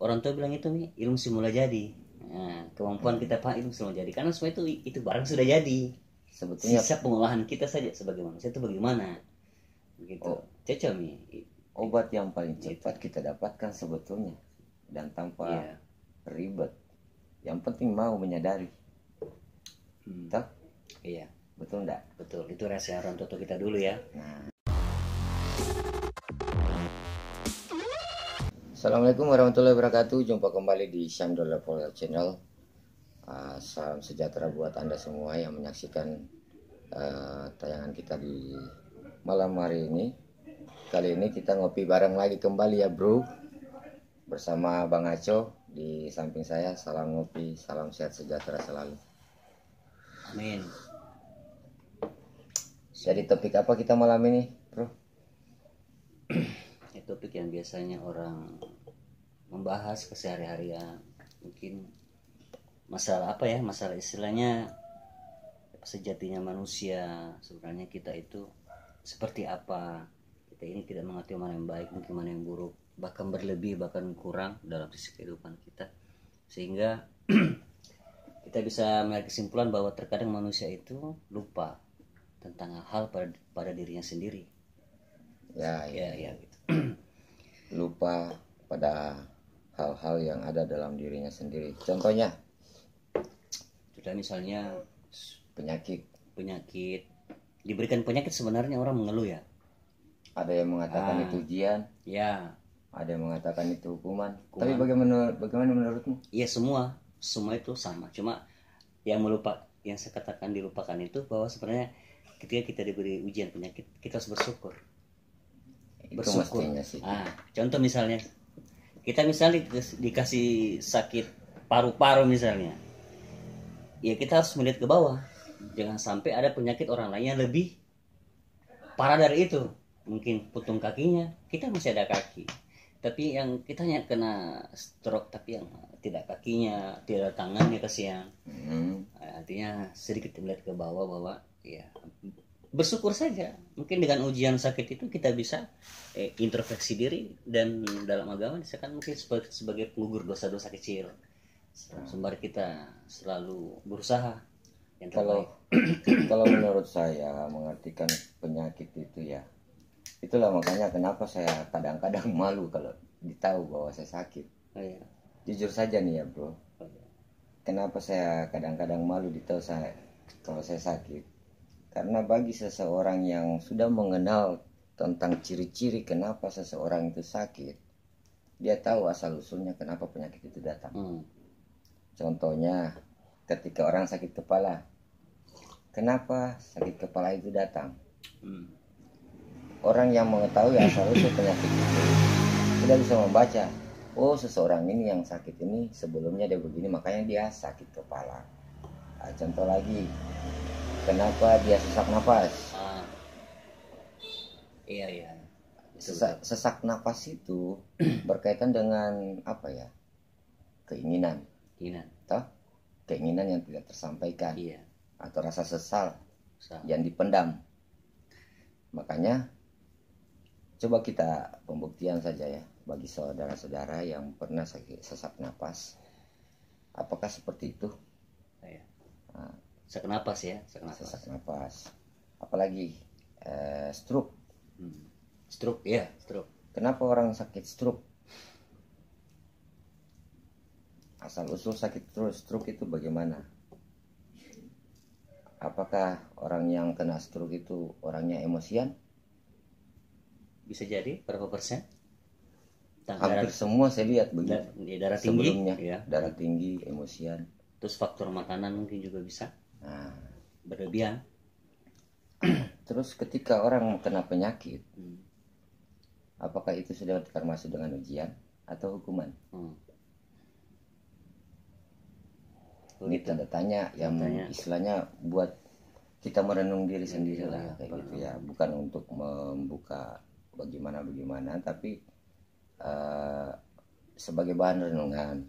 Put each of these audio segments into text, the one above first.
orang tua bilang itu nih ilmu semula jadi. Nah, kemampuan kita paham ilmu semula jadi karena semua itu barang sudah jadi. Sebetulnya Sisa pengolahan kita saja sebagai manusia itu bagaimana gitu. Cocok nih. obat yang paling cepat kita dapatkan sebetulnya dan tanpa Iya. ribet. Yang penting mau menyadari. Toh? Iya, Betul enggak? betul. Itu rahasia orang tua kita dulu ya. Assalamualaikum warahmatullahi wabarakatuh. Jumpa kembali di Syamdol Level Channel. Salam sejahtera buat Anda semua yang menyaksikan tayangan kita di malam hari ini. Kali ini kita ngopi bareng lagi kembali ya bro, bersama Bang Aco di samping saya. Salam ngopi, salam sehat sejahtera selalu. Amin. Jadi topik apa kita malam ini bro? Itu topik yang biasanya orang membahas kesehari-harian, mungkin masalah apa ya, masalah istilahnya sejatinya manusia sebenarnya kita itu seperti apa. Kita ini tidak mengerti mana yang baik, mungkin mana yang buruk, bahkan berlebih, bahkan kurang dalam sisi kehidupan kita, sehingga kita bisa mengambil kesimpulan bahwa terkadang manusia itu lupa tentang hal pada dirinya sendiri. Ya, Gitu. lupa pada hal-hal yang ada dalam dirinya sendiri. Contohnya Sudah misalnya penyakit. Diberikan penyakit sebenarnya orang mengeluh ya. Ada yang mengatakan itu ujian, Ya, ada yang mengatakan itu hukuman. Tapi bagaimana menurutmu? iya semua itu sama. Cuma yang saya katakan dilupakan itu bahwa sebenarnya ketika kita diberi ujian penyakit, kita harus bersyukur. Itu mestinya sih. Contoh misalnya kita dikasih sakit paru-paru misalnya, ya kita harus melihat ke bawah. Jangan sampai ada penyakit orang lain yang lebih parah dari itu. Mungkin putung kakinya, kita masih ada kaki. Tapi yang kita hanya kena stroke, tapi yang tidak kakinya, tidak tangannya kasihan. Artinya sedikit melihat ke bawah bahwa ya bersyukur saja. Mungkin dengan ujian sakit itu kita bisa introspeksi diri, dan dalam agama disebutkan mungkin sebagai penggugur dosa-dosa kecil. Sembari kita selalu berusaha yang terbaik. Kalau menurut saya mengartikan penyakit itu ya, itulah makanya kenapa saya kadang-kadang malu kalau ditahu bahwa saya sakit. Jujur saja nih ya bro, kenapa saya kadang-kadang malu ditahu kalau saya sakit? Karena bagi seseorang yang sudah mengenal tentang ciri-ciri kenapa seseorang itu sakit, dia tahu asal usulnya kenapa penyakit itu datang. Contohnya ketika orang sakit kepala, kenapa sakit kepala itu datang? Orang yang mengetahui asal usul penyakit itu sudah bisa membaca, oh seseorang ini yang sakit ini sebelumnya dia begini, makanya dia sakit kepala. Contoh lagi, kenapa dia sesak napas? Iya. Sesak napas itu berkaitan dengan apa ya? Keinginan. Toh? Keinginan yang tidak tersampaikan. Iya. Atau rasa sesal yang dipendam. Makanya coba kita pembuktian saja ya bagi saudara-saudara yang pernah sesak napas. Apakah seperti itu? Sesak napas ya, sesak napas. Apalagi stroke. Stroke. Kenapa orang sakit stroke? Asal usul sakit stroke itu bagaimana? Apakah orang yang kena stroke itu orangnya emosian? Bisa jadi, berapa persen? Hampir semua saya lihat begitu. Darah tinggi. Sebelumnya, darah tinggi, emosian. Terus faktor makanan mungkin juga bisa. Berlebihan. Terus ketika orang kena penyakit, apakah itu sudah termasuk dengan ujian atau hukuman? Ini tanda tanya yang istilahnya buat kita merenung diri sendiri lah kayak gitu ya, bukan untuk membuka bagaimana tapi sebagai bahan renungan.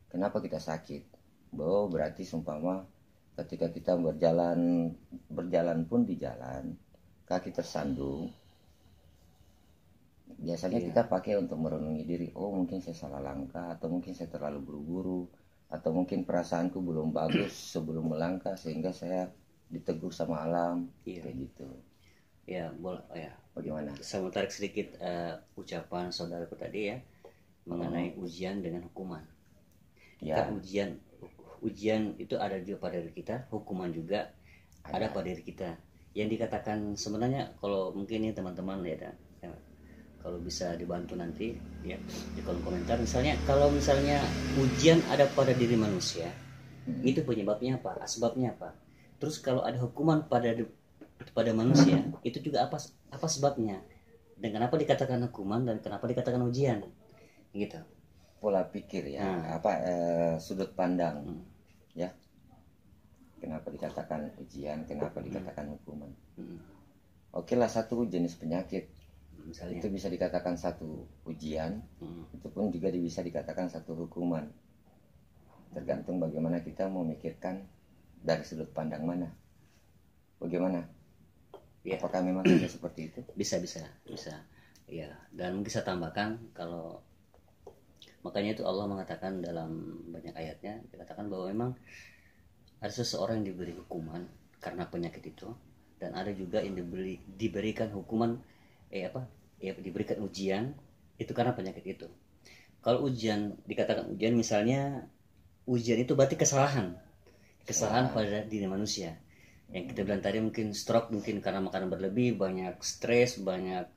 Kenapa kita sakit? Bahwa berarti seumpama ketika kita berjalan pun di jalan kaki tersandung, biasanya kita pakai untuk merenungi diri. Oh, mungkin saya salah langkah, atau mungkin saya terlalu buru-buru, atau mungkin perasaanku belum bagus sebelum melangkah sehingga saya ditegur sama alam. Kayak gitu. Ya, boleh ya. Bagaimana? Saya mau tarik sedikit ucapan saudaraku tadi ya mengenai ujian dengan hukuman. Ya. Kita ujian itu ada juga pada diri kita, hukuman juga ada pada diri kita. Yang dikatakan sebenarnya, kalau mungkin ya teman-teman ya, kalau bisa dibantu nanti ya di kolom komentar, misalnya kalau misalnya ujian ada pada diri manusia, itu penyebabnya apa, asbabnya apa. Terus kalau ada hukuman pada manusia, itu juga apa sebabnya, dan kenapa dikatakan hukuman dan kenapa dikatakan ujian, gitu. Pola pikir ya, sudut pandang ya. Kenapa dikatakan ujian, kenapa dikatakan hukuman. Oke lah, satu jenis penyakit misalnya, itu bisa dikatakan satu ujian, itu pun juga bisa dikatakan satu hukuman, tergantung bagaimana kita memikirkan dari sudut pandang mana. Bagaimana ya. Apakah memang bisa seperti itu? Bisa ya. Dan mungkin saya tambahkan, kalau makanya itu Allah mengatakan dalam banyak ayatnya, dikatakan bahwa memang ada seseorang yang diberi hukuman karena penyakit itu, dan ada juga yang diberikan hukuman diberikan ujian itu karena penyakit itu. Kalau ujian, dikatakan ujian, misalnya ujian itu berarti kesalahan pada diri manusia. Yang kita bilang tadi, mungkin stroke, mungkin karena makanan berlebih, banyak stres, banyak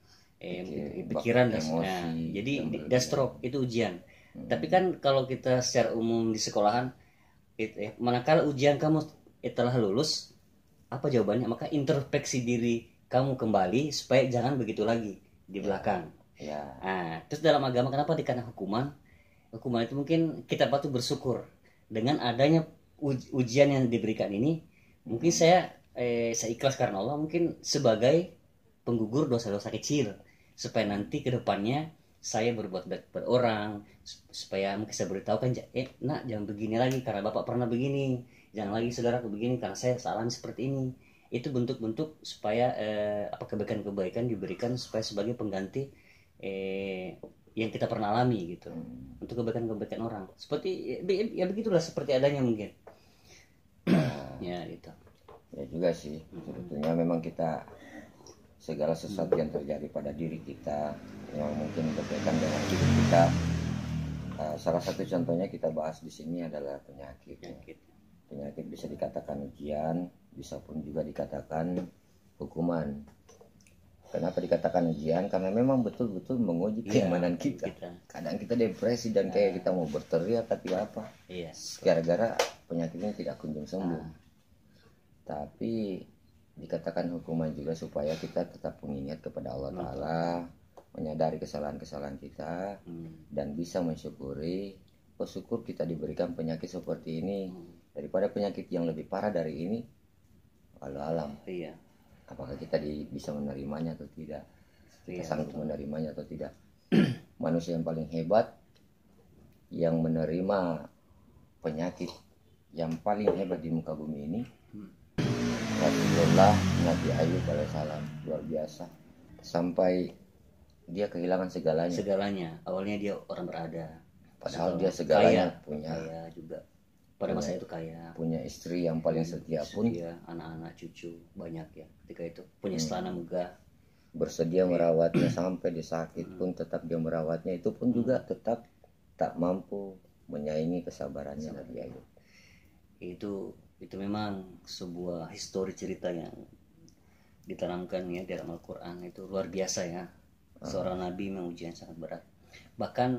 pikiran dan emosi. Jadi dan stroke itu ujian. Tapi kan kalau kita secara umum di sekolahan, manakala ujian kamu telah lulus, apa jawabannya? Maka introspeksi diri kamu kembali supaya jangan begitu lagi di belakang. Nah, terus dalam agama kenapa dikatakan hukuman? Hukuman itu mungkin kita patut bersyukur dengan adanya ujian yang diberikan ini. Mungkin saya ikhlas karena Allah, mungkin sebagai penggugur dosa-dosa kecil, supaya nanti ke depannya saya berbuat baik pada orang, supaya mungkin saya beritahukan, nak jangan begini lagi karena bapak pernah begini, jangan lagi saudaraku begini karena saya salah seperti ini. Itu bentuk-bentuk supaya kebaikan-kebaikan diberikan supaya sebagai pengganti yang kita pernah alami gitu, untuk kebaikan-kebaikan orang. Seperti ya begitulah, seperti adanya mungkin. Ya gitu. Ya juga sih, sebetulnya memang kita segala sesuatu yang terjadi pada diri kita yang mungkin berkaitan dengan diri kita, salah satu contohnya kita bahas di sini adalah penyakit. Penyakit bisa dikatakan ujian, bisa pun juga dikatakan hukuman. Kenapa dikatakan ujian? Karena memang betul-betul menguji keimanan kita. Kadang kita depresi dan kayak kita mau berteriak, tapi apa? Gara-gara penyakit ini tidak kunjung sembuh. Tapi dikatakan hukuman juga supaya kita tetap mengingat kepada Allah Ta'ala, menyadari kesalahan-kesalahan kita, dan bisa mensyukuri, syukur kita diberikan penyakit seperti ini, daripada penyakit yang lebih parah dari ini. Walau alam, apakah kita bisa menerimanya atau tidak, kita sanggup menerimanya atau tidak. Manusia yang paling hebat yang menerima penyakit yang paling hebat di muka bumi ini, Rasulullah Nabi Ayub alaihissalam. Luar biasa, sampai dia kehilangan segalanya. Awalnya dia orang berada, padahal dia segalanya punya. Kaya juga pada masa itu, kaya, punya istri yang paling setia pun, anak-anak cucu banyak ya ketika itu, punya istana megah, bersedia merawatnya sampai dia sakit pun tetap dia merawatnya. Itu pun juga tetap tak mampu menyaingi kesabarannya Nabi Ayub. Itu memang sebuah histori cerita yang ditanamkan ya di dalam Al-Quran. Itu luar biasa ya, seorang nabi memang ujian sangat berat. Bahkan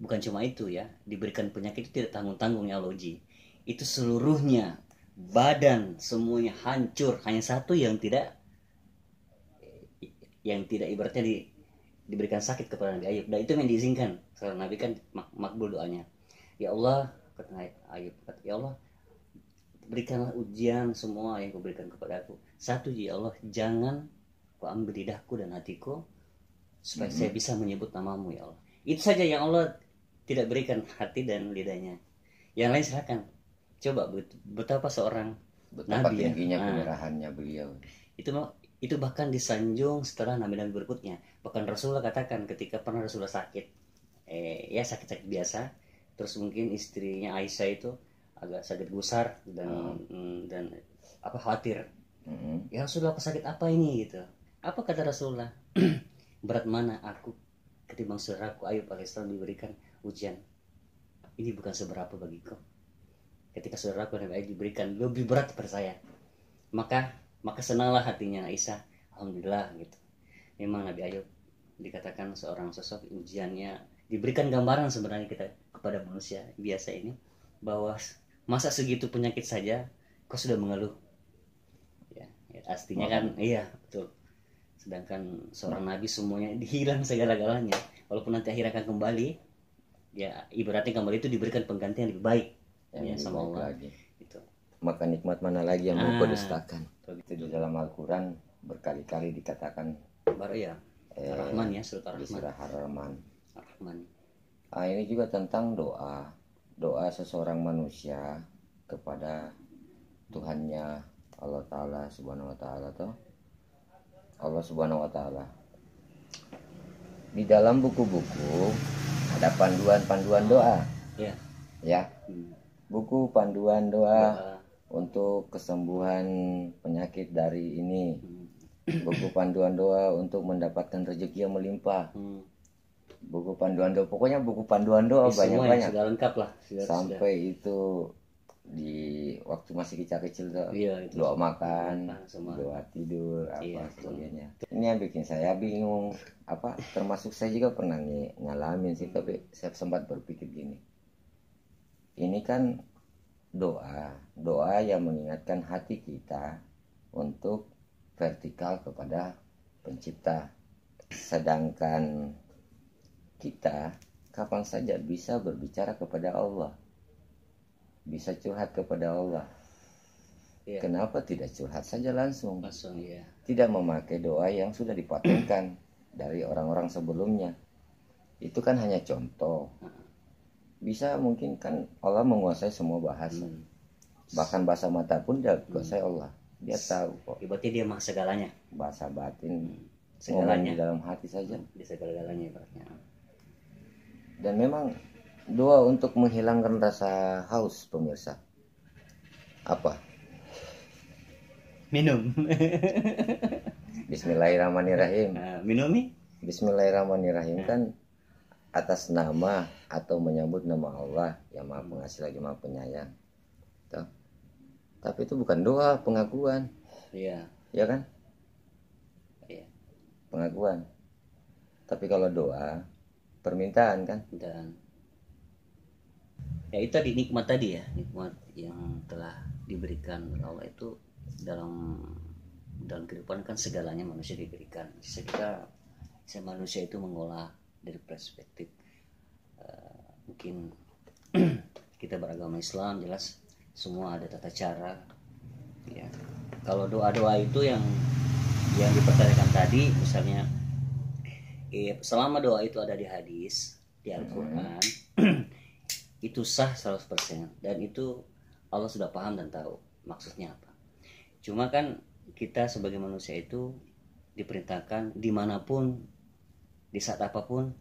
bukan cuma itu ya, diberikan penyakit itu tidak tanggung-tanggung ya Allah uji. Itu seluruhnya, badan semuanya hancur, hanya satu yang tidak ibaratnya diberikan sakit kepada Nabi Ayub. Dan itu yang diizinkan. Seorang nabi kan makbul doanya. Ya Allah, kata Ayub, ya Allah, berikanlah ujian semua yang kau berikan kepada aku. Satu, ya Allah, jangan kau ambil lidahku dan hatiku, supaya saya bisa menyebut namamu ya Allah. Itu saja yang Allah tidak berikan, hati dan lidahnya. Yang lain silakan. Coba betapa seorang betapa nabi tingginya kemerahannya beliau. itu bahkan disanjung setelah nabi-nabi berikutnya. Bahkan Rasulullah katakan ketika pernah Rasulullah sakit, ya sakit-sakit biasa, terus mungkin istrinya Aisyah itu agak sakit gusar dan apa khawatir. Ya Rasulullah, sakit apa ini gitu. Apa kata Rasulullah? Berat mana aku ketimbang saudaraku Ayub alaihissalam diberikan ujian. Ini bukan seberapa bagiku. Ketika saudaraku Nabi Ayub diberikan lebih berat pada saya, maka senanglah hatinya Aisyah. Alhamdulillah gitu. Memang Nabi Ayub dikatakan seorang sosok ujiannya, diberikan gambaran sebenarnya kita kepada manusia biasa ini, bahwa masa segitu penyakit saja kau sudah mengeluh. Ya artinya kan iya betul. Sedangkan seorang nabi semuanya hilang segala-galanya, walaupun nanti akhirnya akan kembali, ya ibaratnya kembali itu diberikan penggantian lebih baik ya sama Allah lagi. Itu. Maka nikmat mana lagi yang mau kau dustakan? Itu di dalam Al-Quran berkali-kali dikatakan. Baru ya Ar-Rahman ya, surah Ar-Rahman. Surah Ar-Rahman. Ar-Rahman. Ini juga tentang doa seseorang manusia kepada Tuhannya Allah Ta'ala Subhanahu Wa Ta'ala toh. Allah Subhanahu Wa Ta'ala. Di dalam buku-buku ada panduan-panduan doa. Ya. Buku panduan doa untuk kesembuhan penyakit dari ini. Buku panduan doa untuk mendapatkan rezeki yang melimpah. Buku panduan doa, pokoknya buku panduan doa banyak-banyak. Sudah lengkap lah. Sampai itu di waktu masih kecil tuh, doa makan, doa tidur, apa sebagainya. Ini yang bikin saya bingung. Termasuk saya juga pernah ngalamin sih, tapi saya sempat berpikir gini. Ini kan doa yang mengingatkan hati kita untuk vertikal kepada pencipta. Sedangkan kita kapan saja bisa berbicara kepada Allah, bisa curhat kepada Allah. Kenapa tidak curhat saja langsung ya. Tidak memakai doa yang sudah dipatenkan dari orang-orang sebelumnya. Itu kan hanya contoh. Bisa mungkin kan Allah menguasai semua bahasa. Bahkan bahasa mata pun dia kuasai Allah. Dia tahu kok. Berarti dia mah segalanya. Bahasa batin segalanya di dalam hati saja. Di segala-galanya ibaratnya. Dan memang doa untuk menghilangkan rasa haus, pemirsa. Apa? Minum. Bismillahirrahmanirrahim. Minumi? Bismillahirrahmanirrahim kan atas nama atau menyambut nama Allah yang Maha Pengasih lagi Maha Penyayang. Tuh. Tapi itu bukan doa, pengakuan. Iya. Ya kan? Iya. Pengakuan. Tapi kalau doa, permintaan kan? Dan ya itu tadi nikmat tadi ya, nikmat yang telah diberikan oleh Allah itu dalam kehidupan kan segalanya manusia diberikan. Bisa manusia itu mengolah dari perspektif mungkin kita beragama Islam jelas semua ada tata cara ya. Kalau doa-doa itu yang dipertanyakan tadi misalnya selama doa itu ada di hadis di Al-Quran itu sah 100% dan itu Allah sudah paham dan tahu maksudnya apa. Cuma kan kita sebagai manusia itu diperintahkan dimanapun di saat apapun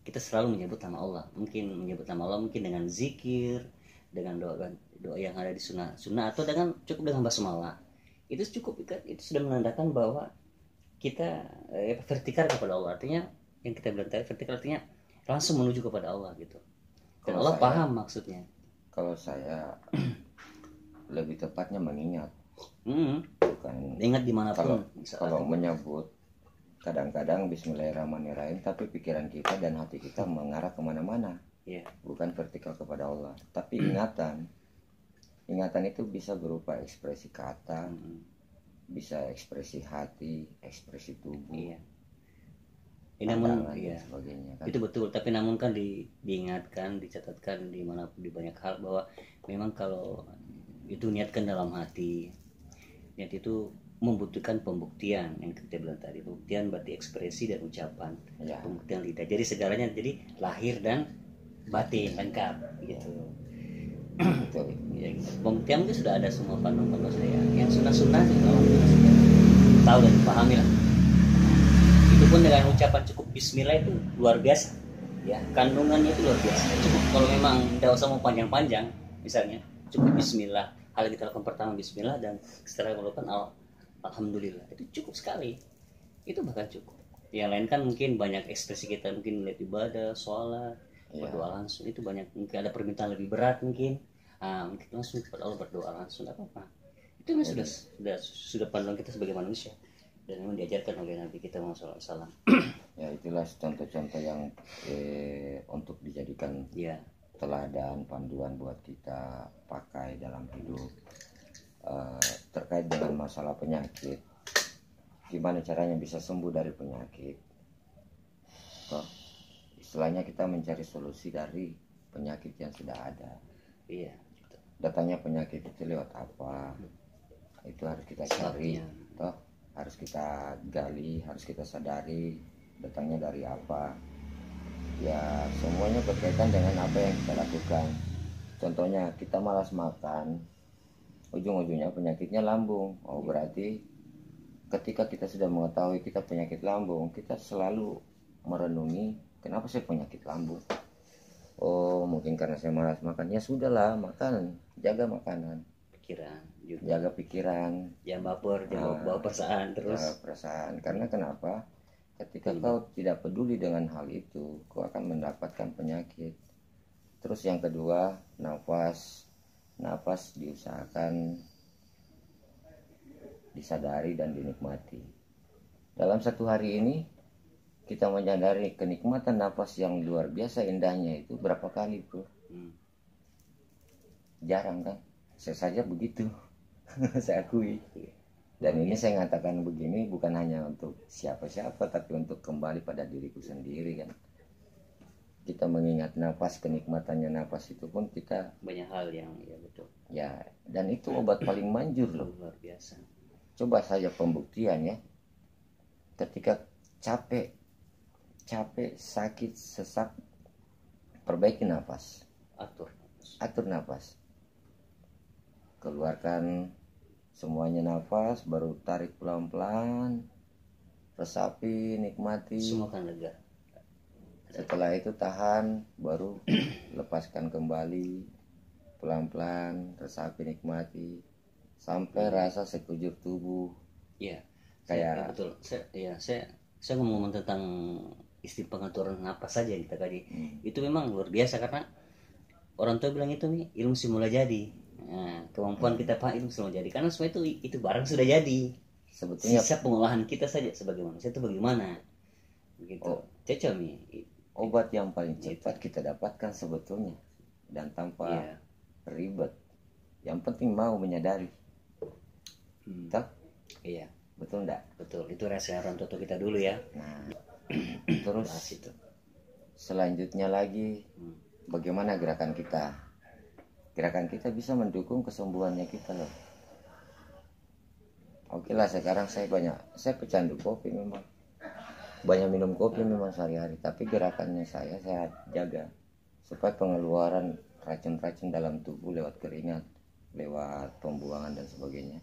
kita selalu menyebut nama Allah. Mungkin menyebut nama Allah mungkin dengan zikir, dengan doa yang ada di sunnah atau cukup dengan basmalah. Itu cukup, itu sudah menandakan bahwa kita vertikal kepada Allah. Artinya yang kita bilang tadi vertikal artinya langsung menuju kepada Allah gitu. Dan Allah paham maksudnya. Kalau saya lebih tepatnya mengingat. Bukan ingat dimanapun. Kalau menyebut kadang-kadang Bismillahirrahmanirrahim, tapi pikiran kita dan hati kita mengarah kemana-mana. Bukan vertikal kepada Allah. Tapi ingatan itu bisa berupa ekspresi kata, bisa ekspresi hati, ekspresi tubuh, namun sebagainya kan? Itu betul. Tapi namun kan diingatkan, dicatatkan di banyak hal bahwa memang kalau itu niatkan dalam hati, niat itu membutuhkan pembuktian yang kita bilang tadi. Pembuktian berarti ekspresi dan ucapan, pembuktian lidah. Jadi segalanya jadi lahir dan batin lengkap gitu. Betul. Ya, pembuktian itu sudah ada semua panduan saya. Yang sunnah juga sudah. tahu dan dipahami lah. Itu pun dengan ucapan cukup Bismillah itu luar biasa ya, kandungannya itu luar biasa. Cukup kalau memang tidak usah mau panjang-panjang, misalnya cukup Bismillah, hal yang kita lakukan pertama Bismillah, dan setelah melakukan Alhamdulillah, itu cukup sekali, itu bahkan cukup. Yang lain kan mungkin banyak ekspresi kita, mungkin melihat ibadah, sholat, berdoa langsung, itu banyak, mungkin ada permintaan lebih berat mungkin, mungkin langsung kepada Allah berdoa langsung, apa apa. Itu memang sudah pandangan kita sebagai manusia, dan memang diajarkan oleh Nabi kita Muhammad SAW. Ya itulah contoh-contoh yang untuk dijadikan teladan, panduan buat kita pakai dalam hidup. Terkait dengan masalah penyakit, gimana caranya bisa sembuh dari penyakit? Istilahnya kita mencari solusi dari penyakit yang sudah ada. Iya. Datangnya penyakit itu lewat apa? Itu harus kita cari, harus kita gali, harus kita sadari datangnya dari apa. Ya semuanya berkaitan dengan apa yang kita lakukan. Contohnya kita malas makan, ujung-ujungnya penyakitnya lambung. Berarti ketika kita sudah mengetahui kita penyakit lambung, kita selalu merenungi, kenapa saya penyakit lambung? Mungkin karena saya malas makan. Ya sudahlah, makan, jaga makanan, pikiran juga. Jaga pikiran, jangan baper, jangan bawa perasaan terus. Perasaan, karena kenapa? Ketika kau tidak peduli dengan hal itu, kau akan mendapatkan penyakit. Terus yang kedua, nafas diusahakan disadari dan dinikmati. Dalam satu hari ini kita menyadari kenikmatan nafas yang luar biasa indahnya itu berapa kali, bro? Jarang kan? Saya saja begitu. Saya akui. Dan ini saya ngatakan begini bukan hanya untuk siapa-siapa, tapi untuk kembali pada diriku sendiri kan. Kita mengingat nafas, kenikmatannya nafas itu pun kita banyak hal yang betul. Ya, dan itu obat paling manjur loh. Luar biasa. Coba saja pembuktian ya. Ketika capek, sakit, sesak, perbaiki nafas. Atur nafas. Keluarkan semuanya nafas, baru tarik pelan-pelan, resapi, nikmati. Semua akan lega. Setelah itu tahan, baru lepaskan kembali, pelan-pelan, resapi, nikmati, sampai rasa sekujur tubuh. Iya, kayak betul. Saya ngomong tentang istilah pengaturan napas saja kita kaji. Itu memang luar biasa karena orang tua bilang itu nih ilmu semula jadi. Nah, kemampuan kita paham ilmu semula jadi karena semua itu barang sudah jadi. Sebetulnya sisa pengolahan kita saja sebagai manusia itu bagaimana? Begitu. Cocok nih. Obat yang paling cepat kita dapatkan sebetulnya dan tanpa ribet. Yang penting mau menyadari. Iya. Betul enggak? Betul. Itu rahasia orang tua kita dulu ya. Nah, terus selanjutnya lagi bagaimana gerakan kita? Gerakan kita bisa mendukung kesembuhannya kita loh. Oke lah, sekarang saya pecandu kopi memang. Banyak minum kopi memang sehari-hari, tapi gerakannya saya jaga supaya pengeluaran racun-racun dalam tubuh lewat keringat, lewat pembuangan dan sebagainya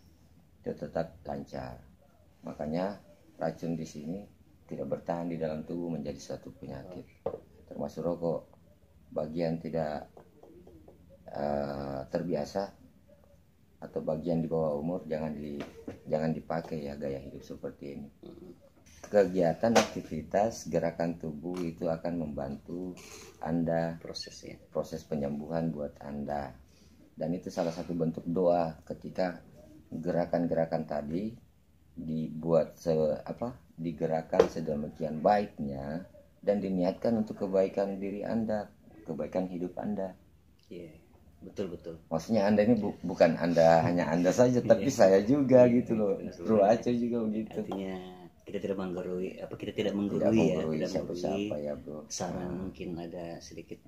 itu tetap lancar. Makanya racun di sini tidak bertahan di dalam tubuh menjadi suatu penyakit. Termasuk rokok, bagian tidak terbiasa atau bagian di bawah umur jangan dipakai ya gaya hidup seperti ini. Kegiatan, aktivitas, gerakan tubuh itu akan membantu Anda proses penyembuhan buat Anda. Dan itu salah satu bentuk doa ketika gerakan-gerakan tadi digerakkan sedemikian baiknya dan diniatkan untuk kebaikan diri Anda, kebaikan hidup Anda. Iya, betul. Maksudnya Anda ini bukan hanya Anda saja, tapi saya juga gitu loh. Bro Aceh juga begitu. Artinya kita tidak menggurui siapa ya bro. Saran mungkin ada sedikit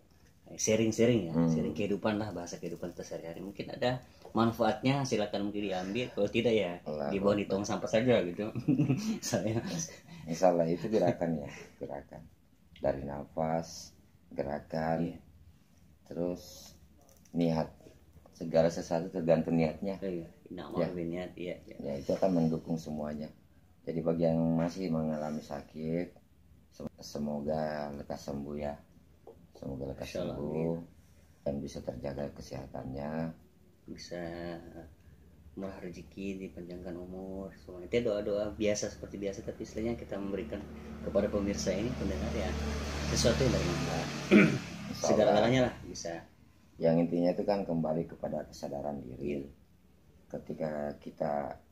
sharing ya, sharing kehidupan lah, bahasa kehidupan kita sehari-hari. Mungkin ada manfaatnya, silakan mungkin diambil. Kalau tidak ya dibawa di tong sampah saja gitu. Saya misalnya itu gerakan dari nafas, gerakan, terus niat. Segala sesuatu tergantung niatnya. Niat, ya itu akan mendukung semuanya. Jadi bagi yang masih mengalami sakit, semoga lekas sembuh ya. Semoga lekas sembuh dan bisa terjaga kesehatannya, bisa murah rezeki, dipanjangkan umur. Semua itu doa-doa biasa seperti biasa, tapi istilahnya kita memberikan kepada pemirsa ini, pendengar ya, sesuatu yang bermanfaat. Segala-galanya lah bisa. Yang intinya itu kan kembali kepada kesadaran diri. Ketika kita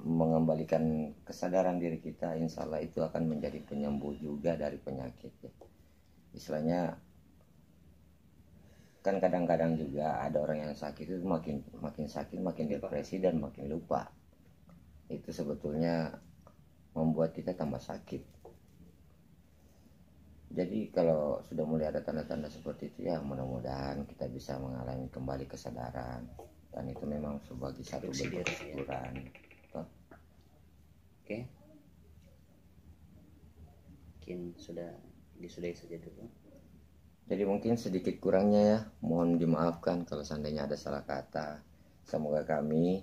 mengembalikan kesadaran diri kita, insya Allah itu akan menjadi penyembuh juga dari penyakit ya. Istilahnya kan kadang-kadang juga ada orang yang sakit itu makin sakit, makin depresi dan makin lupa. Itu sebetulnya membuat kita tambah sakit. Jadi kalau sudah mulai ada tanda-tanda seperti itu ya, mudah-mudahan kita bisa mengalami kembali kesadaran, dan itu memang sebagai satu bentuk kesyukuran. Oke. Mungkin sudah disudahi saja dulu. Jadi mungkin sedikit kurangnya ya, mohon dimaafkan kalau seandainya ada salah kata. Semoga kami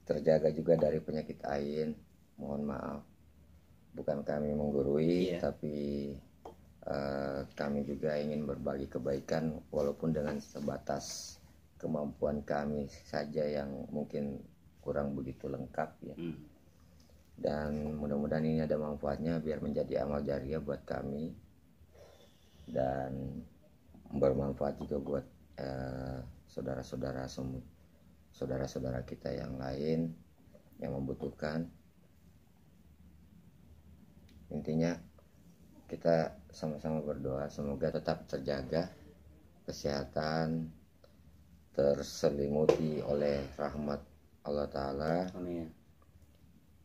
terjaga juga dari penyakit ain. Mohon maaf, bukan kami menggurui, tapi kami juga ingin berbagi kebaikan walaupun dengan sebatas kemampuan kami saja yang mungkin kurang begitu lengkap ya. Dan mudah-mudahan ini ada manfaatnya biar menjadi amal jariah buat kami dan bermanfaat juga buat saudara-saudara kita yang lain yang membutuhkan. Intinya kita sama-sama berdoa semoga tetap terjaga kesehatan, terselimuti oleh rahmat Allah Ta'ala. Amin.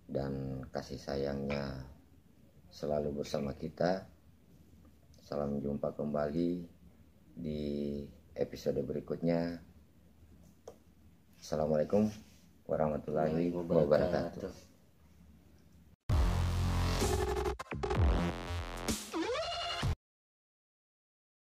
Dan kasih sayangnya selalu bersama kita. Salam jumpa kembali di episode berikutnya. Assalamualaikum warahmatullahi wabarakatuh.